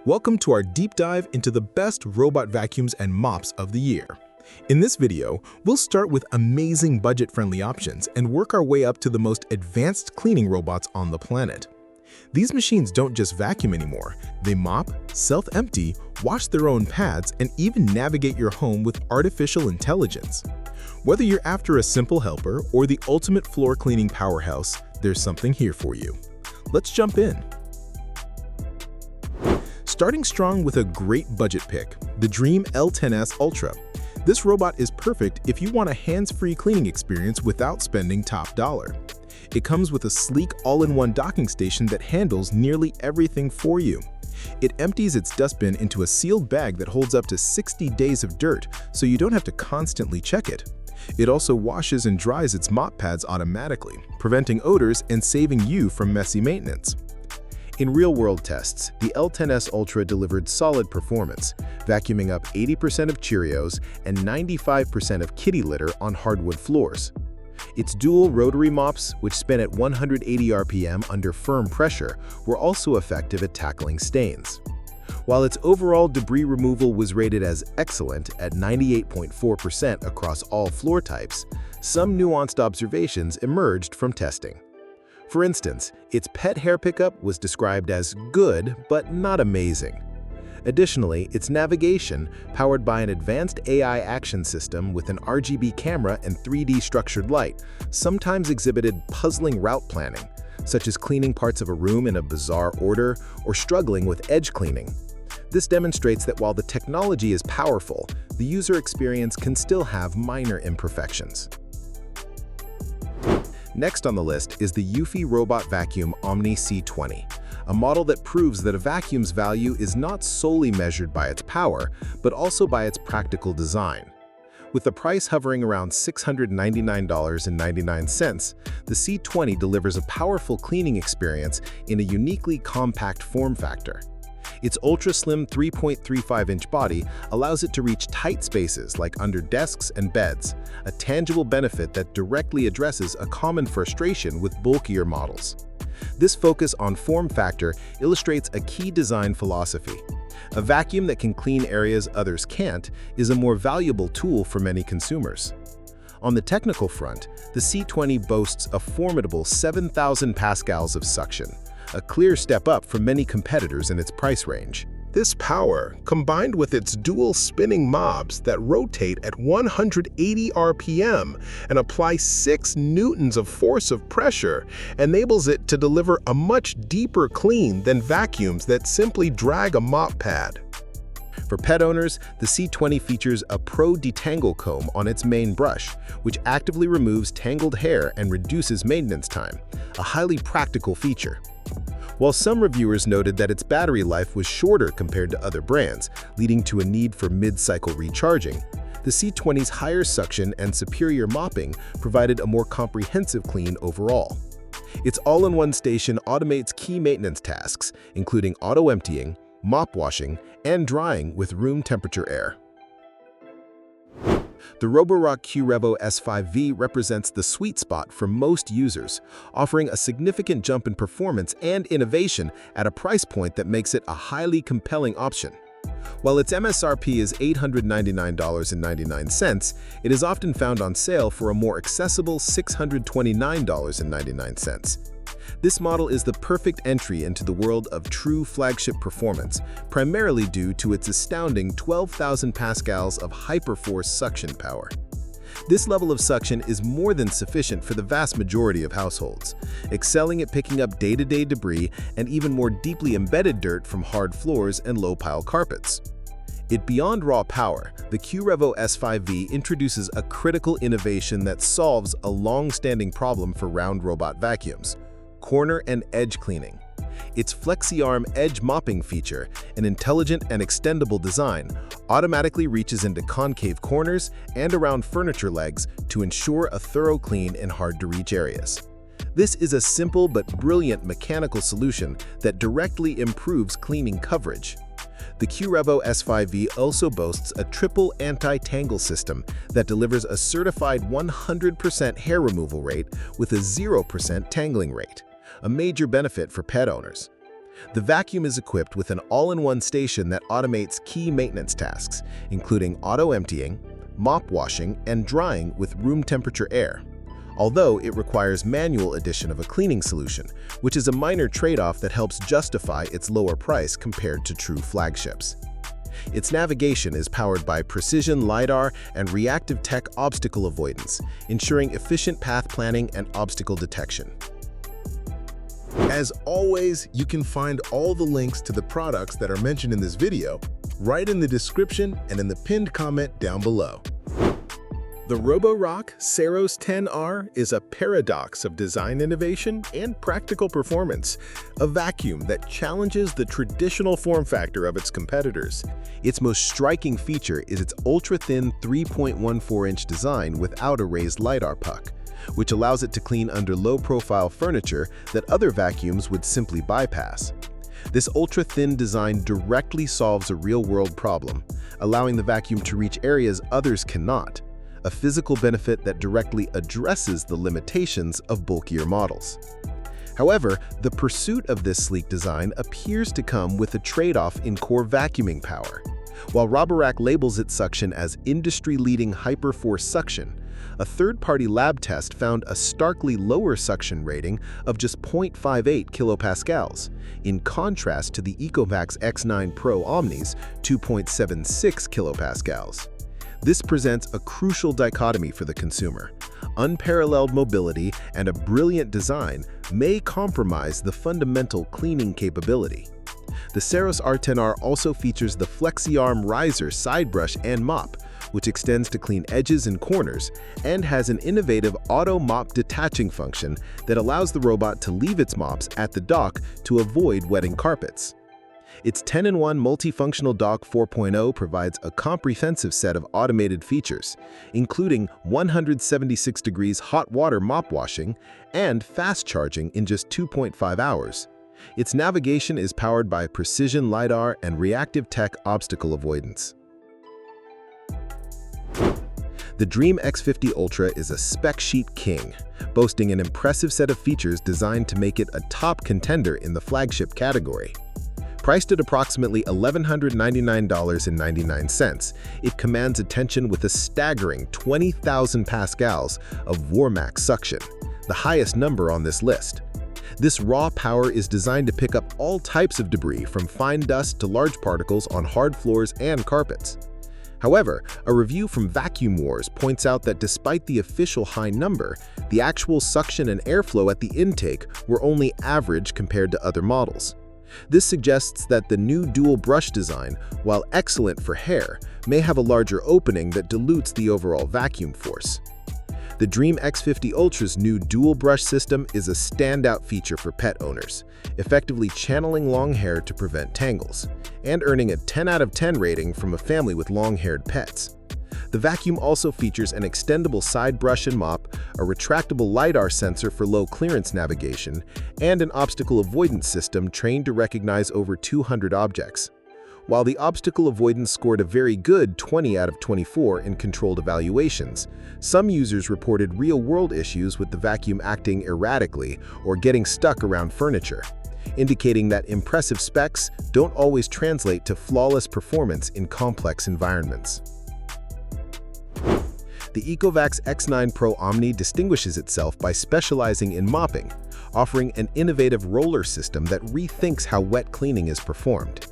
Welcome to our deep dive into the best robot vacuums and mops of the year. In this video, we'll start with amazing budget-friendly options and work our way up to the most advanced cleaning robots on the planet. These machines don't just vacuum anymore. They mop, self-empty, wash their own pads, and even navigate your home with artificial intelligence. Whether you're after a simple helper or the ultimate floor cleaning powerhouse, there's something here for you. Let's jump in. Starting strong with a great budget pick, the Dreame L10S Ultra. This robot is perfect if you want a hands-free cleaning experience without spending top dollar. It comes with a sleek all-in-one docking station that handles nearly everything for you. It empties its dustbin into a sealed bag that holds up to 60 days of dirt, so you don't have to constantly check it. It also washes and dries its mop pads automatically, preventing odors and saving you from messy maintenance. In real-world tests, the L10S Ultra delivered solid performance, vacuuming up 80% of Cheerios and 95% of kitty litter on hardwood floors. Its dual rotary mops, which spin at 180 RPM under firm pressure, were also effective at tackling stains. While its overall debris removal was rated as excellent at 98.4% across all floor types, some nuanced observations emerged from testing. For instance, its pet hair pickup was described as good but not amazing. Additionally, its navigation, powered by an advanced AI action system with an RGB camera and 3D structured light, sometimes exhibited puzzling route planning, such as cleaning parts of a room in a bizarre order or struggling with edge cleaning. This demonstrates that while the technology is powerful, the user experience can still have minor imperfections. Next on the list is the Eufy robot vacuum Omni C20, a model that proves that a vacuum's value is not solely measured by its power, but also by its practical design. With the price hovering around $699.99, the C20 delivers a powerful cleaning experience in a uniquely compact form factor. Its ultra-slim 3.35-inch body allows it to reach tight spaces like under desks and beds, a tangible benefit that directly addresses a common frustration with bulkier models. This focus on form factor illustrates a key design philosophy. A vacuum that can clean areas others can't is a more valuable tool for many consumers. On the technical front, the C20 boasts a formidable 7,000 pascals of suction, a clear step up from many competitors in its price range. This power, combined with its dual spinning mobs that rotate at 180 RPM and apply 6 newtons of force of pressure, enables it to deliver a much deeper clean than vacuums that simply drag a mop pad. For pet owners, the C20 features a Pro Detangle comb on its main brush, which actively removes tangled hair and reduces maintenance time, a highly practical feature. While some reviewers noted that its battery life was shorter compared to other brands, leading to a need for mid-cycle recharging, the C20's higher suction and superior mopping provided a more comprehensive clean overall. Its all-in-one station automates key maintenance tasks, including auto-emptying, mop washing, and drying with room temperature air. The Roborock Revo S5V represents the sweet spot for most users, offering a significant jump in performance and innovation at a price point that makes it a highly compelling option. While its MSRP is $899.99, it is often found on sale for a more accessible $629.99. This model is the perfect entry into the world of true flagship performance, primarily due to its astounding 12,000 pascals of hyperforce suction power. This level of suction is more than sufficient for the vast majority of households, excelling at picking up day-to-day debris and even more deeply embedded dirt from hard floors and low-pile carpets. Beyond raw power, the Revo S5V introduces a critical innovation that solves a long-standing problem for round robot vacuums: corner and edge cleaning. Its FlexiArm edge mopping feature, an intelligent and extendable design, automatically reaches into concave corners and around furniture legs to ensure a thorough clean in hard-to-reach areas. This is a simple but brilliant mechanical solution that directly improves cleaning coverage. The Revo S5V also boasts a triple anti-tangle system that delivers a certified 100% hair removal rate with a 0% tangling rate, a major benefit for pet owners. The vacuum is equipped with an all-in-one station that automates key maintenance tasks, including auto-emptying, mop washing, and drying with room temperature air, although it requires manual addition of a cleaning solution, which is a minor trade-off that helps justify its lower price compared to true flagships. Its navigation is powered by precision LiDAR and reactive tech obstacle avoidance, ensuring efficient path planning and obstacle detection. As always, you can find all the links to the products that are mentioned in this video right in the description and in the pinned comment down below. The Roborock Saros 10R is a paradox of design innovation and practical performance, a vacuum that challenges the traditional form factor of its competitors. Its most striking feature is its ultra-thin 3.14-inch design without a raised LiDAR puck, which allows it to clean under low-profile furniture that other vacuums would simply bypass. This ultra-thin design directly solves a real-world problem, allowing the vacuum to reach areas others cannot, a physical benefit that directly addresses the limitations of bulkier models. However, the pursuit of this sleek design appears to come with a trade-off in core vacuuming power. While Roborock labels its suction as industry-leading hyperforce suction, a third-party lab test found a starkly lower suction rating of just 0.58 kilopascals, in contrast to the Ecovacs X9 Pro Omni's 2.76 kilopascals. This presents a crucial dichotomy for the consumer. Unparalleled mobility and a brilliant design may compromise the fundamental cleaning capability. The Saros R10R also features the FlexiArm Riser side brush and mop, which extends to clean edges and corners, and has an innovative auto mop detaching function that allows the robot to leave its mops at the dock to avoid wetting carpets. Its 10-in-1 multifunctional dock 4.0 provides a comprehensive set of automated features, including 176 degrees hot water mop washing and fast charging in just 2.5 hours. Its navigation is powered by precision LiDAR and reactive tech obstacle avoidance. The Dreame X50 Ultra is a spec sheet king, boasting an impressive set of features designed to make it a top contender in the flagship category. Priced at approximately $1,199.99, it commands attention with a staggering 20,000 pascals of Warmax suction, the highest number on this list. This raw power is designed to pick up all types of debris from fine dust to large particles on hard floors and carpets. However, a review from Vacuum Wars points out that despite the official high number, the actual suction and airflow at the intake were only average compared to other models. This suggests that the new dual brush design, while excellent for hair, may have a larger opening that dilutes the overall vacuum force. The Dreame X50 Ultra's new dual brush system is a standout feature for pet owners, effectively channeling long hair to prevent tangles, and earning a 10 out of 10 rating from a family with long-haired pets. The vacuum also features an extendable side brush and mop, a retractable LiDAR sensor for low-clearance navigation, and an obstacle avoidance system trained to recognize over 200 objects. While the obstacle avoidance scored a very good 20 out of 24 in controlled evaluations, some users reported real-world issues with the vacuum acting erratically or getting stuck around furniture, indicating that impressive specs don't always translate to flawless performance in complex environments. The Ecovacs X9 Pro Omni distinguishes itself by specializing in mopping, offering an innovative roller system that rethinks how wet cleaning is performed.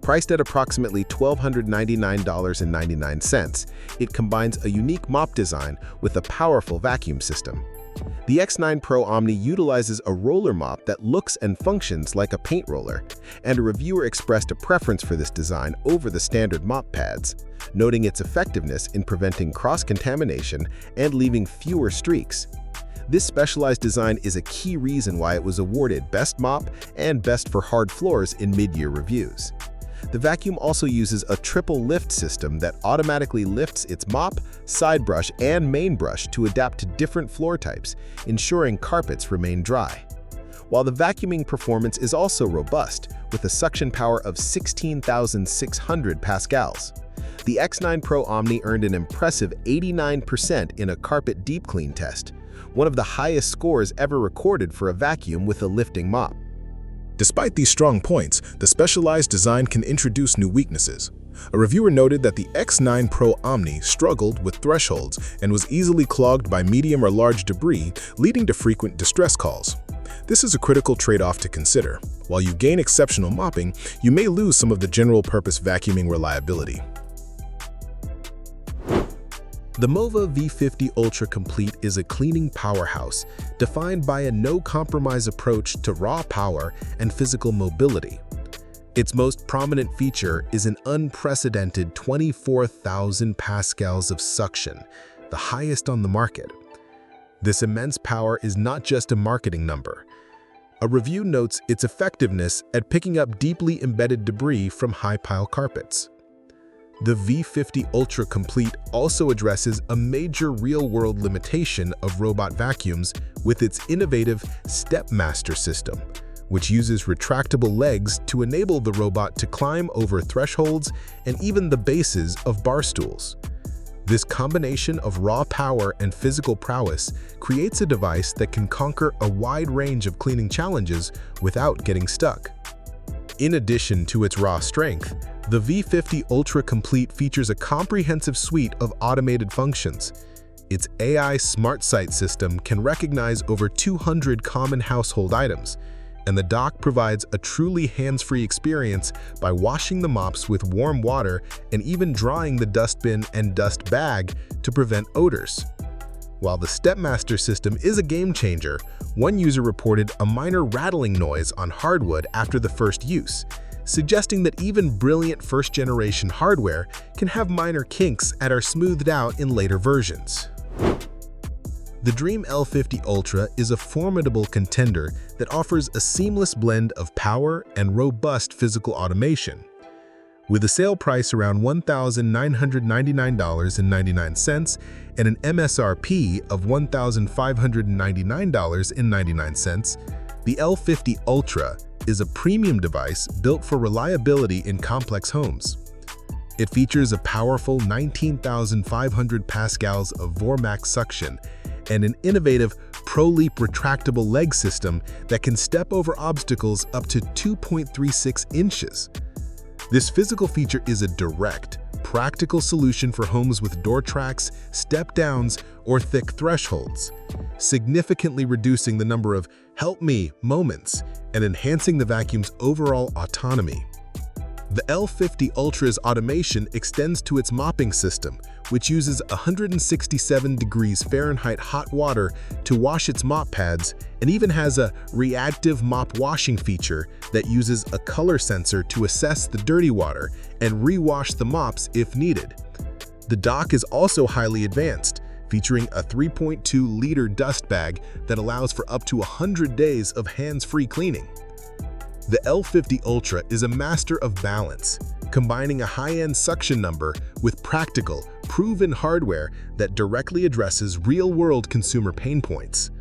Priced at approximately $1,299.99, it combines a unique mop design with a powerful vacuum system. The X9 Pro Omni utilizes a roller mop that looks and functions like a paint roller, and a reviewer expressed a preference for this design over the standard mop pads, noting its effectiveness in preventing cross-contamination and leaving fewer streaks. This specialized design is a key reason why it was awarded Best Mop and Best for Hard Floors in mid-year reviews. The vacuum also uses a triple lift system that automatically lifts its mop, side brush, and main brush to adapt to different floor types, ensuring carpets remain dry. While the vacuuming performance is also robust, with a suction power of 16,600 pascals. The X9 Pro Omni earned an impressive 89% in a carpet deep clean test, one of the highest scores ever recorded for a vacuum with a lifting mop. Despite these strong points, the specialized design can introduce new weaknesses. A reviewer noted that the X9 Pro Omni struggled with thresholds and was easily clogged by medium or large debris, leading to frequent distress calls. This is a critical trade-off to consider. While you gain exceptional mopping, you may lose some of the general-purpose vacuuming reliability. The Mova V50 Ultra Complete is a cleaning powerhouse, defined by a no-compromise approach to raw power and physical mobility. Its most prominent feature is an unprecedented 24,000 pascals of suction, the highest on the market. This immense power is not just a marketing number. A review notes its effectiveness at picking up deeply embedded debris from high-pile carpets. The V50 Ultra Complete also addresses a major real-world limitation of robot vacuums with its innovative Stepmaster system, which uses retractable legs to enable the robot to climb over thresholds and even the bases of bar stools. This combination of raw power and physical prowess creates a device that can conquer a wide range of cleaning challenges without getting stuck. In addition to its raw strength, the V50 Ultra Complete features a comprehensive suite of automated functions. Its AI Smart Sight system can recognize over 200 common household items, and the dock provides a truly hands-free experience by washing the mops with warm water and even drying the dustbin and dust bag to prevent odors. While the Stepmaster system is a game-changer, one user reported a minor rattling noise on hardwood after the first use, suggesting that even brilliant first-generation hardware can have minor kinks and are smoothed out in later versions. The Dreame L50 Ultra is a formidable contender that offers a seamless blend of power and robust physical automation. With a sale price around $1,999.99 and an MSRP of $1,599.99, the L50 Ultra is a premium device built for reliability in complex homes. It features a powerful 19,500 pascals of Vormax suction and an innovative ProLeap retractable leg system that can step over obstacles up to 2.36 inches. This physical feature is a direct, practical solution for homes with door tracks, step-downs, or thick thresholds, significantly reducing the number of "help me" moments and enhancing the vacuum's overall autonomy. The L50 Ultra's automation extends to its mopping system, which uses 167 degrees Fahrenheit hot water to wash its mop pads, and even has a reactive mop washing feature that uses a color sensor to assess the dirty water and re-wash the mops if needed. The dock is also highly advanced, featuring a 3.2-liter dust bag that allows for up to 100 days of hands-free cleaning. The L50 Ultra is a master of balance, combining a high-end suction number with practical, proven hardware that directly addresses real-world consumer pain points.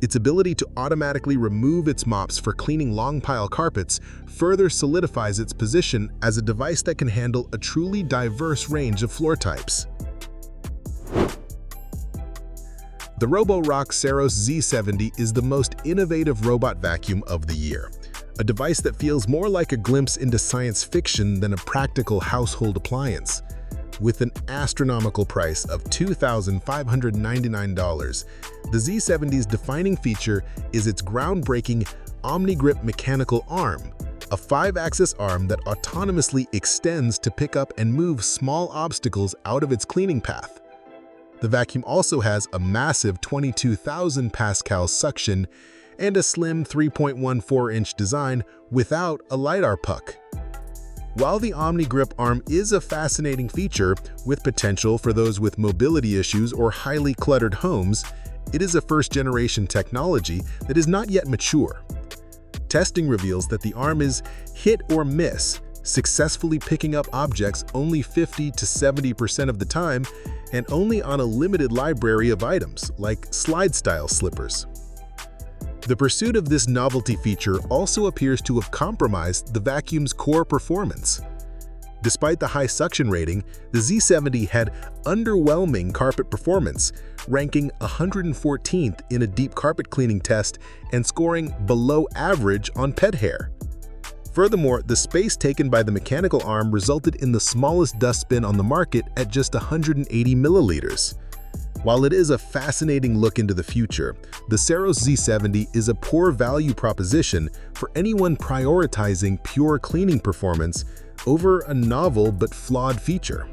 Its ability to automatically remove its mops for cleaning long-pile carpets further solidifies its position as a device that can handle a truly diverse range of floor types. The Roborock Saros Z70 is the most innovative robot vacuum of the year, a device that feels more like a glimpse into science fiction than a practical household appliance. With an astronomical price of $2,599, the Z70's defining feature is its groundbreaking Omni Grip mechanical arm, a 5-axis arm that autonomously extends to pick up and move small obstacles out of its cleaning path. The vacuum also has a massive 22,000 pascal suction and a slim 3.14-inch design without a LiDAR puck. While the Omni Grip arm is a fascinating feature with potential for those with mobility issues or highly cluttered homes, it is a first-generation technology that is not yet mature. Testing reveals that the arm is hit or miss, successfully picking up objects only 50 to 70% of the time and only on a limited library of items like slide-style slippers. The pursuit of this novelty feature also appears to have compromised the vacuum's core performance. Despite the high suction rating, the Z70 had underwhelming carpet performance, ranking 114th in a deep carpet cleaning test and scoring below average on pet hair. Furthermore, the space taken by the mechanical arm resulted in the smallest dustbin on the market at just 180 milliliters. While it is a fascinating look into the future, the Saros Z70 is a poor value proposition for anyone prioritizing pure cleaning performance over a novel but flawed feature.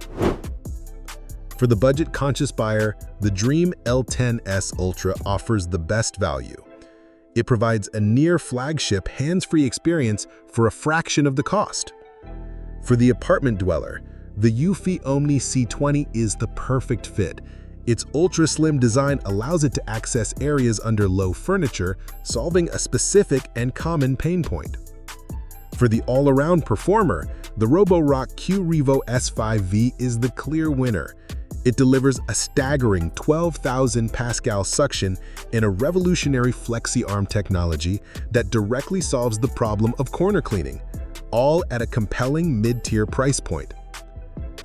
For the budget-conscious buyer, the Dreame L10S Ultra offers the best value. It provides a near-flagship hands-free experience for a fraction of the cost. For the apartment dweller, the Eufy Omni C20 is the perfect fit. Its ultra-slim design allows it to access areas under low furniture, solving a specific and common pain point. For the all-around performer, the Roborock Revo S5V is the clear winner. It delivers a staggering 12,000 Pascal suction and a revolutionary flexi-arm technology that directly solves the problem of corner cleaning, all at a compelling mid-tier price point.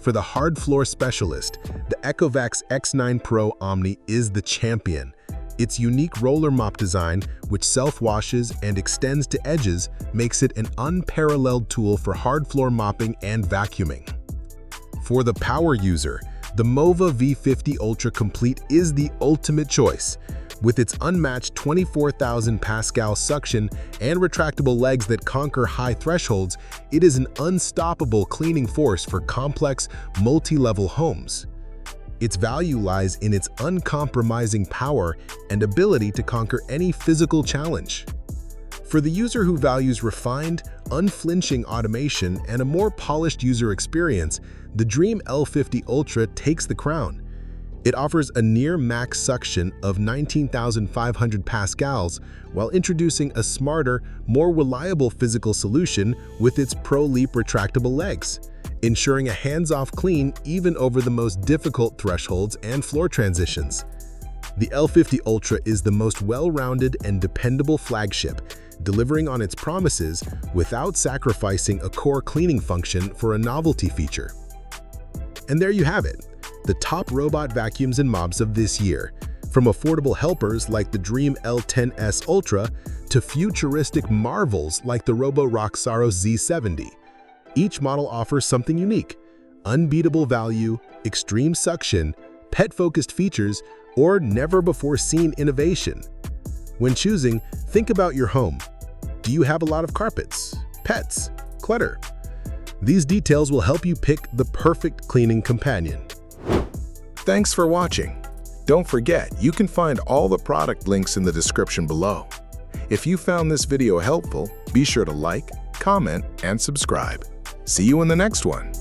For the hard floor specialist, the Ecovacs X9 Pro Omni is the champion. Its unique roller mop design, which self-washes and extends to edges, makes it an unparalleled tool for hard floor mopping and vacuuming. For the power user, the Mova V50 Ultra Complete is the ultimate choice. With its unmatched 24,000 Pascal suction and retractable legs that conquer high thresholds, it is an unstoppable cleaning force for complex, multi-level homes. Its value lies in its uncompromising power and ability to conquer any physical challenge. For the user who values refined, unflinching automation and a more polished user experience, the Dreame L50 Ultra takes the crown. It offers a near-max suction of 19,500 pascals while introducing a smarter, more reliable physical solution with its Pro-Leap retractable legs, ensuring a hands-off clean even over the most difficult thresholds and floor transitions. The L50 Ultra is the most well-rounded and dependable flagship, delivering on its promises without sacrificing a core cleaning function for a novelty feature. And there you have it, the top robot vacuums and mops of this year, from affordable helpers like the Dreame L10S Ultra to futuristic marvels like the Roborock Saros Z70. Each model offers something unique: unbeatable value, extreme suction, pet-focused features, or never-before-seen innovation. When choosing, think about your home. Do you have a lot of carpets, pets, clutter? These details will help you pick the perfect cleaning companion. Thanks for watching. Don't forget, you can find all the product links in the description below. If you found this video helpful, be sure to like, comment, and subscribe. See you in the next one.